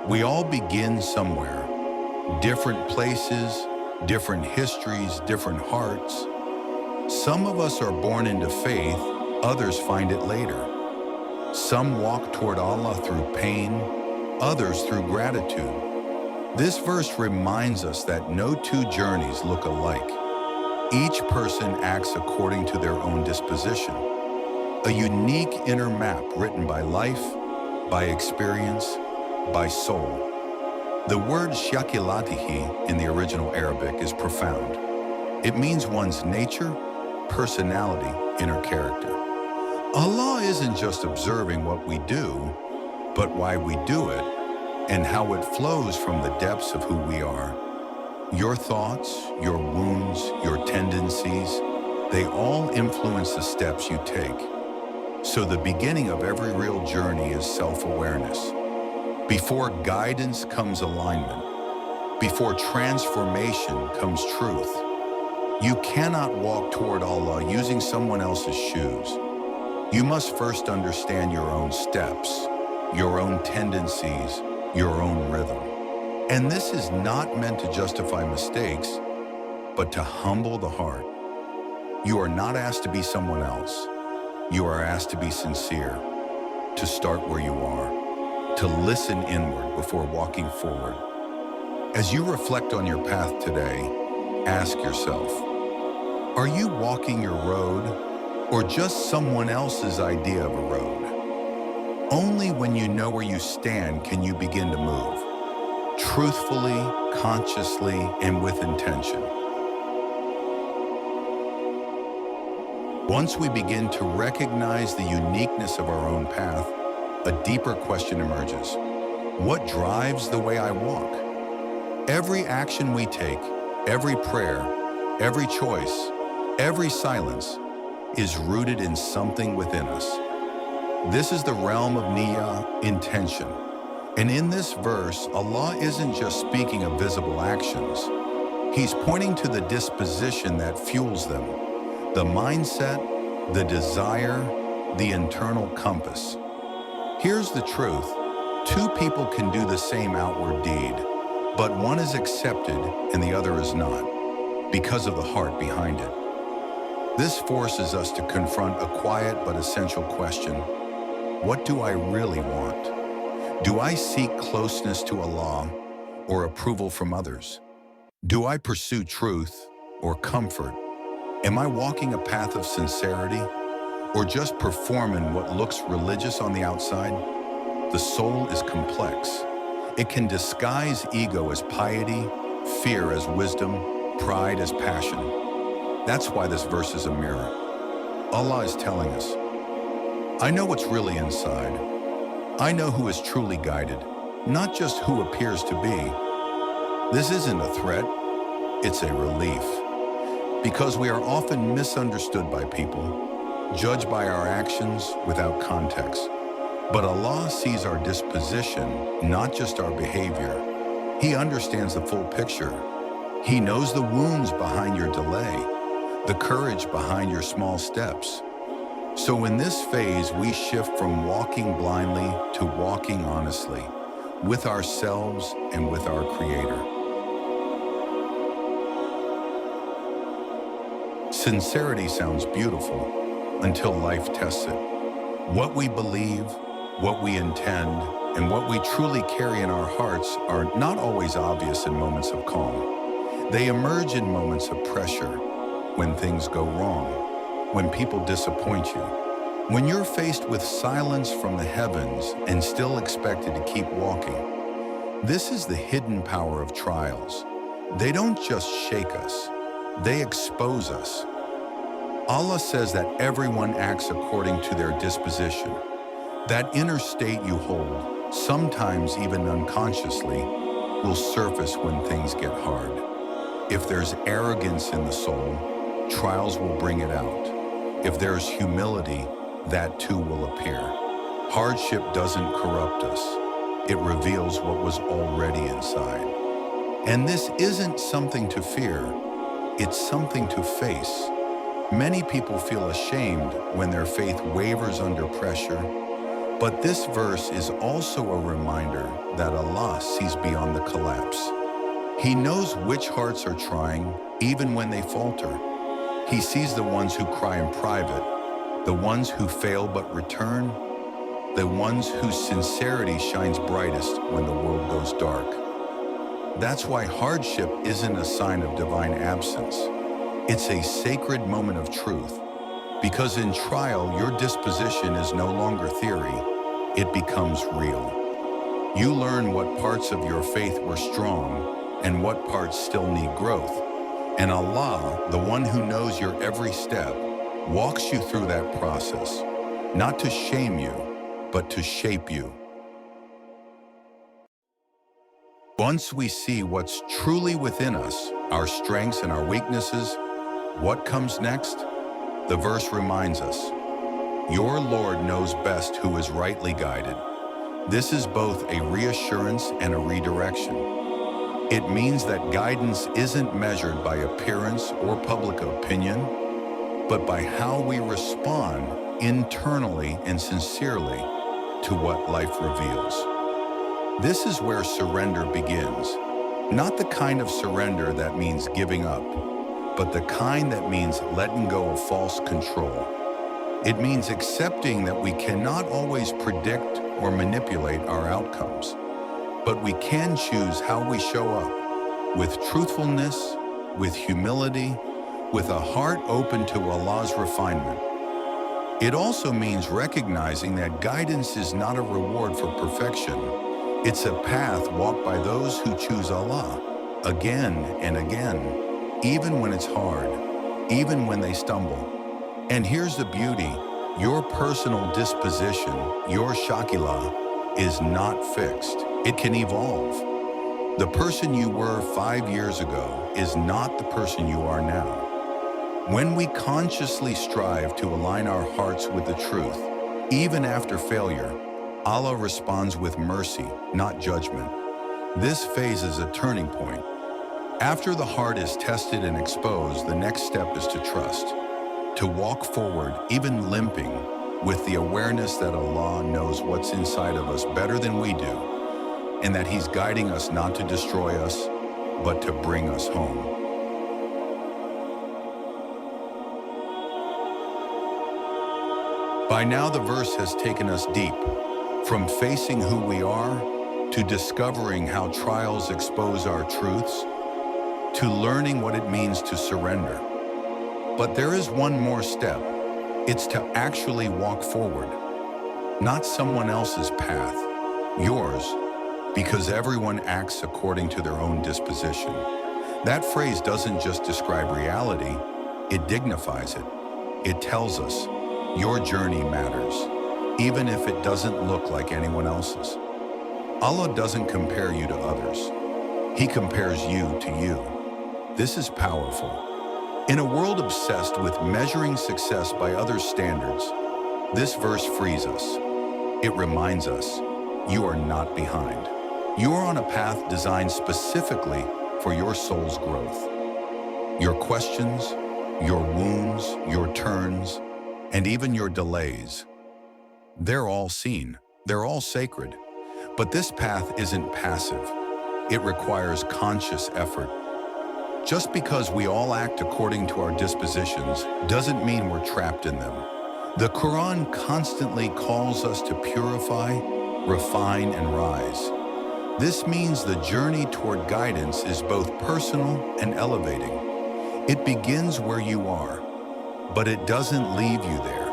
We all begin somewhere. Different places, different histories, different hearts. Some of us are born into faith, others find it later. Some walk toward Allah through pain, others through gratitude. This verse reminds us that no two journeys look alike. Each person acts according to their own disposition. A unique inner map written by life, by experience, by soul. The word shakilatihi in the original Arabic is profound. It means one's nature, personality, inner character. Allah isn't just observing what we do, but why we do it and how it flows from the depths of who we are. Your thoughts, your wounds, your tendencies, they all influence the steps you take. So the beginning of every real journey is self-awareness. Before guidance comes alignment. Before transformation comes truth. You cannot walk toward Allah using someone else's shoes. You must first understand your own steps, your own tendencies, your own rhythm. And this is not meant to justify mistakes, but to humble the heart. You are not asked to be someone else. You are asked to be sincere, to start where you are, to listen inward before walking forward. As you reflect on your path today, ask yourself, are you walking your road or just someone else's idea of a road? Only when you know where you stand can you begin to move, truthfully, consciously, and with intention. Once we begin to recognize the uniqueness of our own path, a deeper question emerges. What drives the way I walk? Every action we take, every prayer, every choice, every silence is rooted in something within us. This is the realm of niyyah, intention. And in this verse, Allah isn't just speaking of visible actions. He's pointing to the disposition that fuels them, the mindset, the desire, the internal compass. Here's the truth. Two people can do the same outward deed, but one is accepted and the other is not, because of the heart behind it. This forces us to confront a quiet but essential question. What do I really want? Do I seek closeness to Allah or approval from others? Do I pursue truth or comfort? Am I walking a path of sincerity or just performing what looks religious on the outside? The soul is complex. It can disguise ego as piety, fear as wisdom, pride as passion. That's why this verse is a mirror. Allah is telling us, I know what's really inside. I know who is truly guided, not just who appears to be. This isn't a threat, it's a relief. Because we are often misunderstood by people, judged by our actions without context. But Allah sees our disposition, not just our behavior. He understands the full picture. He knows the wounds behind your delay, the courage behind your small steps. So in this phase, we shift from walking blindly to walking honestly, with ourselves and with our Creator. Sincerity sounds beautiful until life tests it. What we believe, what we intend, and what we truly carry in our hearts are not always obvious in moments of calm. They emerge in moments of pressure, when things go wrong, when people disappoint you, when you're faced with silence from the heavens and still expected to keep walking. This is the hidden power of trials. They don't just shake us, they expose us. Allah says that everyone acts according to their disposition. That inner state you hold, sometimes even unconsciously, will surface when things get hard. If there's arrogance in the soul, trials will bring it out. If there's humility, that too will appear. Hardship doesn't corrupt us. It reveals what was already inside. And this isn't something to fear. It's something to face. Many people feel ashamed when their faith wavers under pressure. But this verse is also a reminder that Allah sees beyond the collapse. He knows which hearts are trying, even when they falter. He sees the ones who cry in private, the ones who fail but return, the ones whose sincerity shines brightest when the world goes dark. That's why hardship isn't a sign of divine absence. It's a sacred moment of truth. Because in trial, your disposition is no longer theory, it becomes real. You learn what parts of your faith were strong and what parts still need growth. And Allah, the one who knows your every step, walks you through that process, not to shame you, but to shape you. Once we see what's truly within us, our strengths and our weaknesses, what comes next? The verse reminds us, your Lord knows best who is rightly guided. This is both a reassurance and a redirection. It means that guidance isn't measured by appearance or public opinion, but by how we respond internally and sincerely to what life reveals. This is where surrender begins. Not the kind of surrender that means giving up, but the kind that means letting go of false control. It means accepting that we cannot always predict or manipulate our outcomes, but we can choose how we show up, with truthfulness, with humility, with a heart open to Allah's refinement. It also means recognizing that guidance is not a reward for perfection. It's a path walked by those who choose Allah again and again, even when it's hard, even when they stumble. And here's the beauty, your personal disposition, your shakila, is not fixed. It can evolve. The person you were 5 years ago is not the person you are now. When we consciously strive to align our hearts with the truth, even after failure, Allah responds with mercy, not judgment. This phase is a turning point. After the heart is tested and exposed, the next step is to trust, to walk forward, even limping, with the awareness that Allah knows what's inside of us better than we do, and that He's guiding us not to destroy us, but to bring us home. By now, the verse has taken us deep, from facing who we are, to discovering how trials expose our truths, to learning what it means to surrender. But there is one more step. It's to actually walk forward. Not someone else's path, yours, because everyone acts according to their own disposition. That phrase doesn't just describe reality, it dignifies it. It tells us, your journey matters, even if it doesn't look like anyone else's. Allah doesn't compare you to others. He compares you to you. This is powerful. In a world obsessed with measuring success by others' standards, this verse frees us. It reminds us, you are not behind. You are on a path designed specifically for your soul's growth. Your questions, your wounds, your turns, and even your delays, they're all seen. They're all sacred. But this path isn't passive. It requires conscious effort. Just because we all act according to our dispositions doesn't mean we're trapped in them. The Quran constantly calls us to purify, refine, and rise. This means the journey toward guidance is both personal and elevating. It begins where you are, but it doesn't leave you there.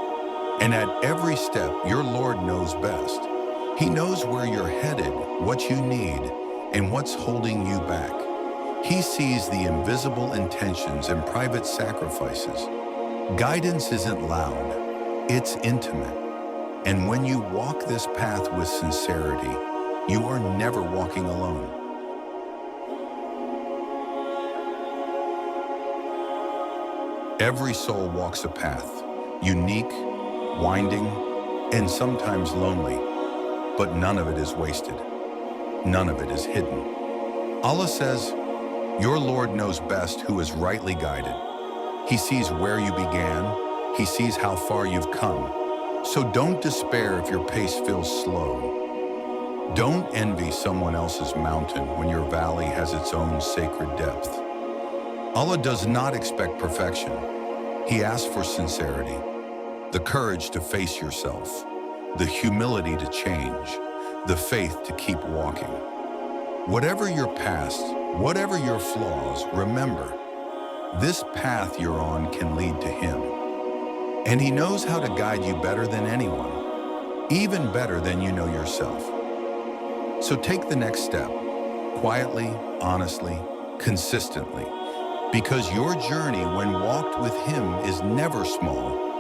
And at every step, your Lord knows best. He knows where you're headed, what you need, and what's holding you back. He sees the invisible intentions and private sacrifices. Guidance isn't loud, it's intimate. And when you walk this path with sincerity, you are never walking alone. Every soul walks a path, unique, winding, and sometimes lonely, but none of it is wasted. None of it is hidden. Allah says, your Lord knows best who is rightly guided. He sees where you began. He sees how far you've come. So don't despair if your pace feels slow. Don't envy someone else's mountain when your valley has its own sacred depth. Allah does not expect perfection. He asks for sincerity, the courage to face yourself, the humility to change, the faith to keep walking. Whatever your past, whatever your flaws, remember, this path you're on can lead to Him. And He knows how to guide you better than anyone, even better than you know yourself. So take the next step, quietly, honestly, consistently, because your journey when walked with Him is never small.